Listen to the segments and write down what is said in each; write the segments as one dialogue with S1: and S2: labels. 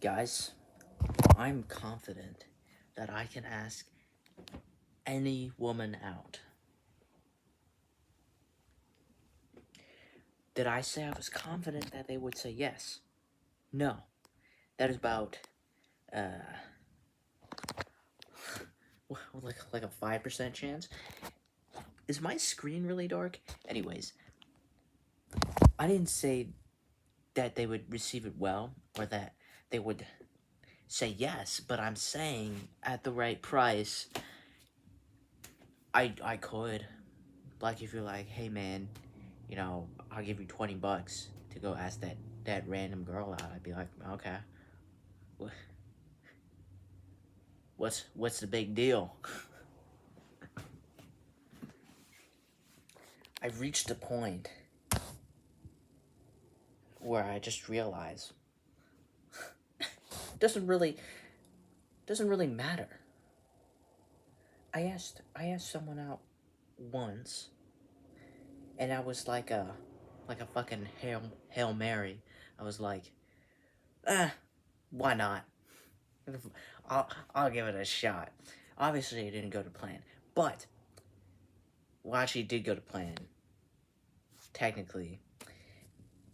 S1: Guys, I'm confident that I can ask any woman out. Did I say I was confident that they would say yes? No. That is about, uh, like a 5% chance. Is my screen really dark? Anyways, I didn't say that they would receive it well or that they would say yes, but I'm saying at the right price, I could. Like if you're like, hey man, I'll give you $20 to go ask that random girl out. I'd be like, okay, what's the big deal? I've reached a point where I just realize doesn't really doesn't really matter. I asked someone out once, and I was like a fucking hail mary. I was like, why not? I'll give it a shot. Obviously, it didn't go to plan, but well, actually, it did go to plan technically.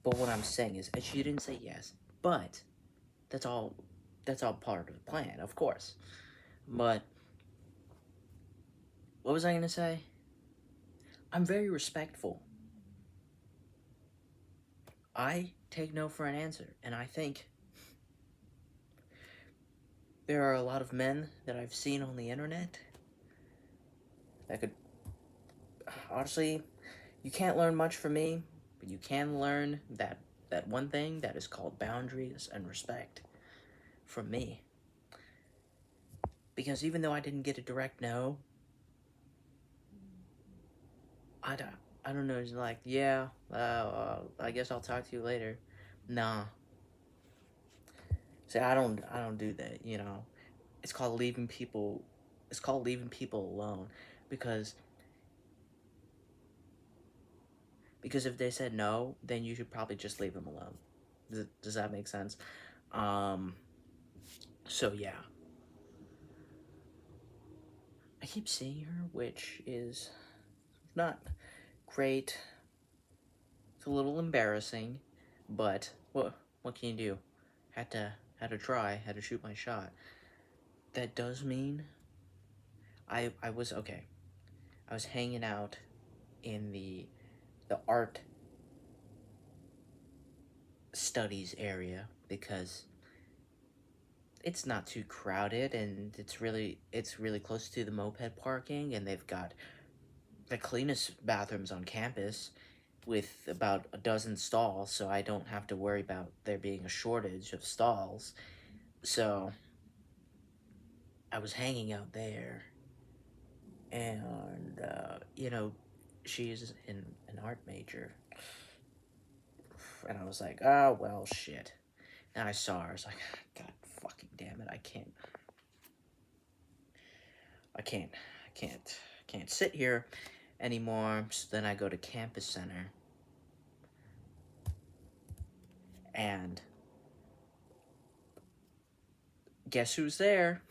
S1: But what I'm saying is, she didn't say yes, but that's all. That's all part of the plan, of course. But what was I gonna say? I'm very respectful. I take no for an answer, and I think there are a lot of men that I've seen on the internet that could honestly, you can't learn much from me, but you can learn that one thing that is called boundaries and respect from me. Because even though I didn't get a direct no, I don't, I don't know. It's like, yeah, I guess I'll talk to you later. Nah, see, I don't do that. It's called leaving people. It's called leaving people alone, because if they said no, then you should probably just leave them alone. Does that make sense? Um. So yeah, I keep seeing her, which is not great. It's a little embarrassing, but what can you do? Had to try, had to shoot my shot. That does mean I was okay. I was hanging out in the art studies area because it's not too crowded, and it's really close to the moped parking, and they've got the cleanest bathrooms on campus with about a dozen stalls, so I don't have to worry about there being a shortage of stalls. So I was hanging out there, and she's in an art major, and I was like, oh well, shit. And I saw her. I was like, God fucking damn it, I can't, I can't sit here anymore. So then I go to Campus Center, and guess who's there?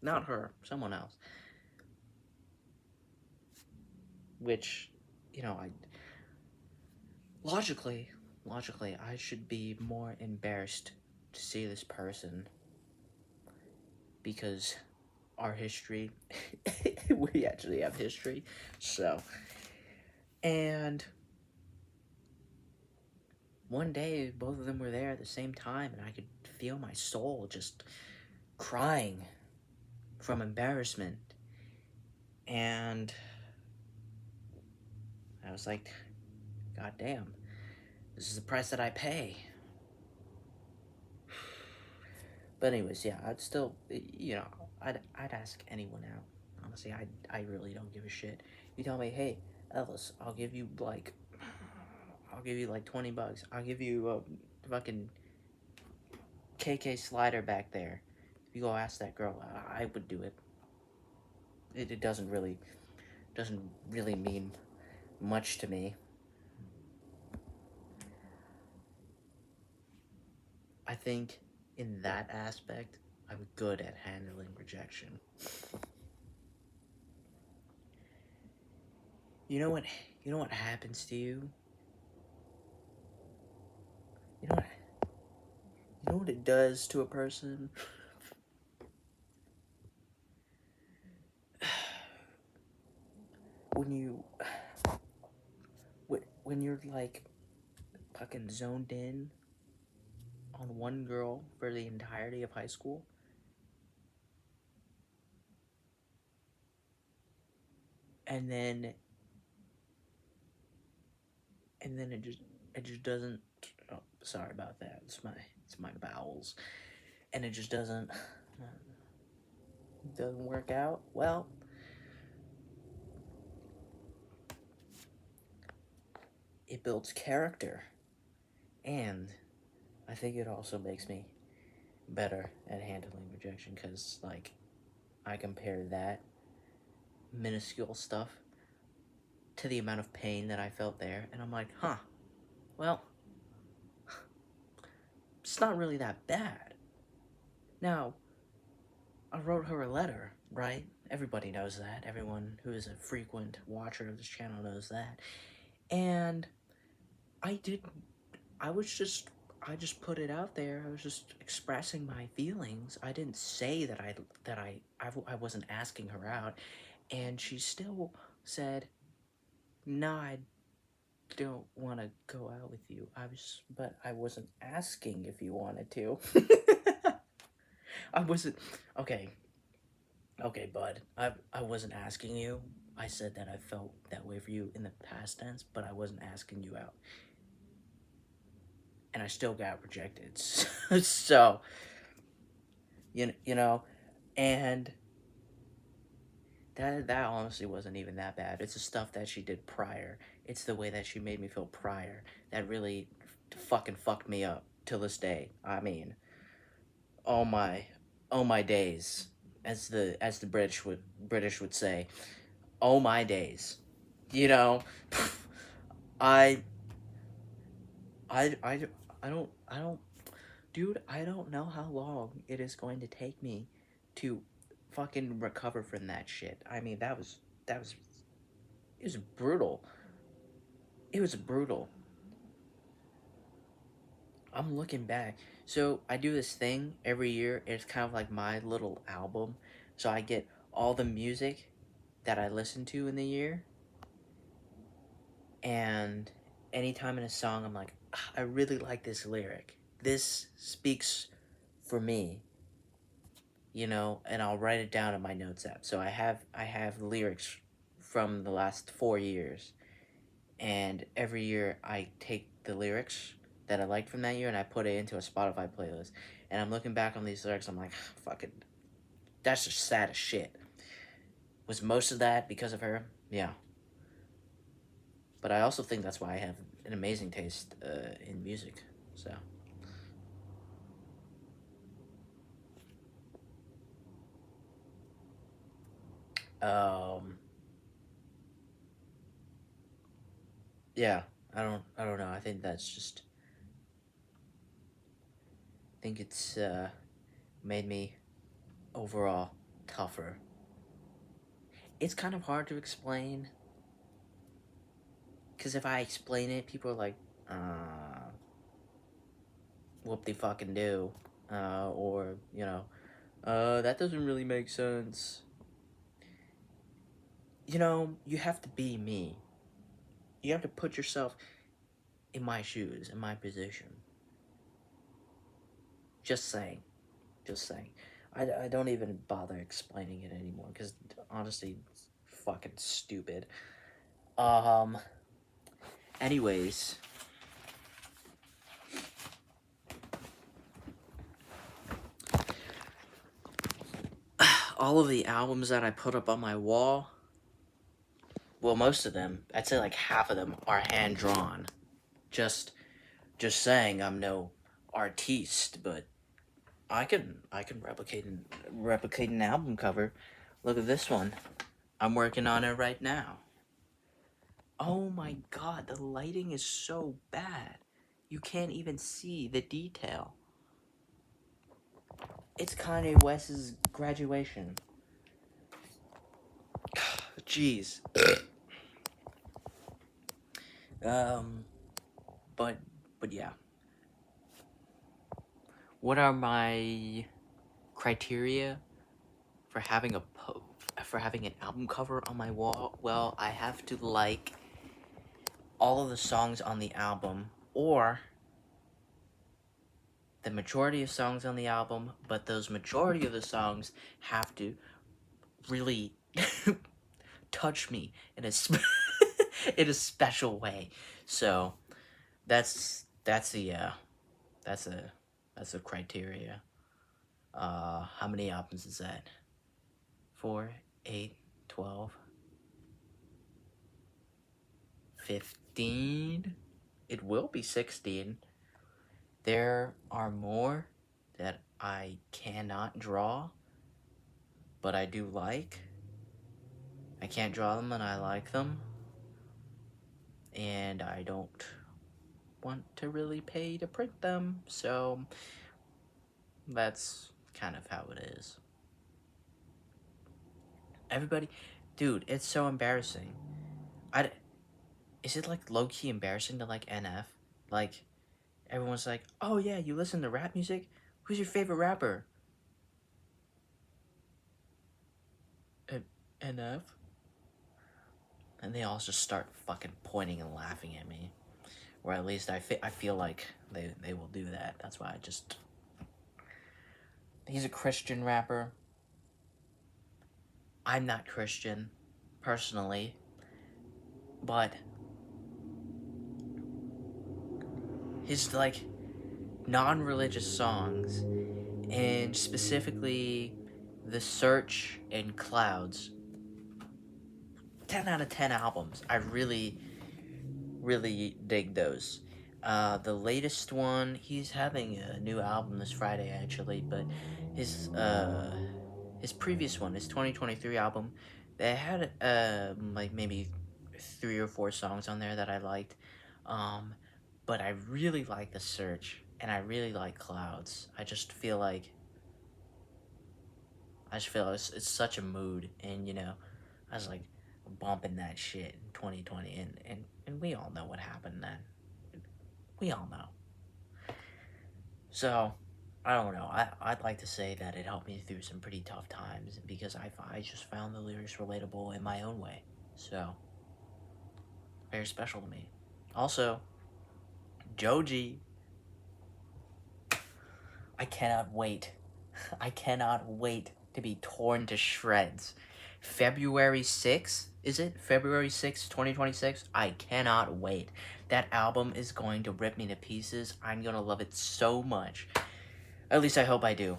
S1: Not her, someone else. Which, I logically, I should be more embarrassed to see this person because our history, we actually have history. So, and one day, both of them were there at the same time, and I could feel my soul just crying from embarrassment. And I was like, God damn, this is the price that I pay. But anyways, yeah, I'd still, I'd ask anyone out. Honestly, I really don't give a shit. You tell me, hey, Ellis, I'll give you like $20. I'll give you a fucking KK slider back there. If you go ask that girl, I would do it. It doesn't really mean much to me. I think in that aspect, I'm good at handling rejection. You know what? You know what happens to you? You know what? You know what it does to a person? when you when you're like fucking zoned in on one girl for the entirety of high school, and then it just doesn't. Oh, sorry about that. It's my bowels, and it just doesn't work out. Well, it builds character, and I think it also makes me better at handling rejection because like I compare that minuscule stuff to the amount of pain that I felt there, and I'm like, huh, well, it's not really that bad. Now, I wrote her a letter, right? Everybody knows that. Everyone who is a frequent watcher of this channel knows that. And I did, I just put it out there. I was just expressing my feelings. I didn't say I wasn't asking her out. And she still said, no, I don't want to go out with you. But I wasn't asking if you wanted to. I wasn't, okay, okay, bud. I wasn't asking you. I said that I felt that way for you in the past tense, but I wasn't asking you out. And I still got rejected. So, you know, and that honestly wasn't even that bad. It's the stuff that she did prior. It's the way that she made me feel prior that really fucking fucked me up till this day. I mean, oh my, oh my days, as the British would say, oh my days. You know, I, I, I, I don't, dude. I don't know how long it is going to take me to fucking recover from that shit. I mean, that was it was brutal. It was brutal. I'm looking back. So I do this thing every year. It's kind of like my little album. So I get all the music that I listen to in the year, and anytime in a song, I'm like, "Ah, I really like this lyric. This speaks for me, and I'll write it down in my notes app. So I have lyrics from the last 4 years, and every year I take the lyrics that I liked from that year and I put it into a Spotify playlist. And I'm looking back on these lyrics, I'm like, fucking, that's just sad as shit. Was most of that because of her? Yeah. But I also think that's why I have an amazing taste in music. So, um, yeah, I don't know. I think that's just, I think it's made me overall tougher. It's kind of hard to explain because if I explain it, people are like, whoop they fucking do. Or, that doesn't really make sense. You have to be me. You have to put yourself in my shoes, in my position. Just saying. Just saying. I don't even bother explaining it anymore because honestly, it's fucking stupid. Um, anyways, all of the albums that I put up on my wall, well, most of them, I'd say like half of them are hand drawn. Just just saying I'm no artiste, but I can replicate an album cover. Look at this one. I'm working on it right now. Oh my god, the lighting is so bad. You can't even see the detail. It's Kanye West's graduation. Jeez. um, but yeah. What are my criteria for having for having an album cover on my wall? Well, I have to like all of the songs on the album, or the majority of songs on the album, but those majority of the songs have to really touch me in a in a special way. So that's a criteria. How many albums is that? 4, 8, 12, 15. It will be 16. There are more that I cannot draw, but I do like. I can't draw them and I like them. And I don't want to really pay to print them, so that's kind of how it is. Everybody, dude, it's so embarrassing. Is it like low-key embarrassing to like NF? Like, everyone's like, oh yeah, you listen to rap music? Who's your favorite rapper? NF? And they all just start fucking pointing and laughing at me. Or at least I feel like they will do that. That's why I just... He's a Christian rapper. I'm not Christian, personally. But his, like, non-religious songs, and specifically The Search and Clouds, 10 out of 10 albums. I really dig those. The latest one, he's having a new album this Friday, actually, but his previous one, his 2023 album, they had like maybe 3 or 4 songs on there that I liked, but I really like The Search, and I really like Clouds. I just feel like it's such a mood, and you know, I was like bumping that shit in 2020, and we all know what happened then. We all know. So, I don't know. I'd like to say that it helped me through some pretty tough times, because I just found the lyrics relatable in my own way. So, very special to me. Also, Joji. I cannot wait. I cannot wait to be torn to shreds. February 6th, is it? February 6th, 2026? I cannot wait. That album is going to rip me to pieces. I'm going to love it so much. At least I hope I do.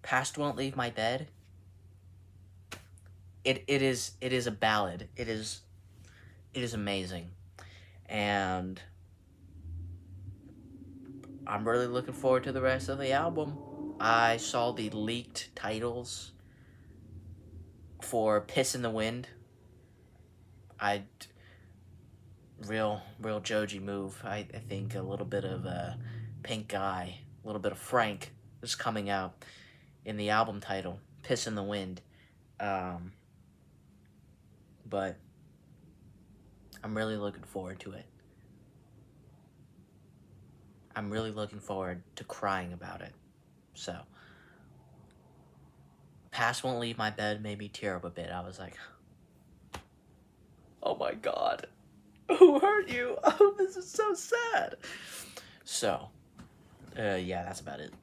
S1: Past Won't Leave My Bed. It is a ballad. It is amazing. And I'm really looking forward to the rest of the album. I saw the leaked titles for Piss in the Wind. Real Joji move. I think a little bit of Pink Eye, a little bit of Frank is coming out in the album title, Piss in the Wind. But I'm really looking forward to it. I'm really looking forward to crying about it. So, Past Won't Leave My Bed made me tear up a bit. I was like, oh my god, who hurt you? Oh, this is so sad. So, yeah, that's about it.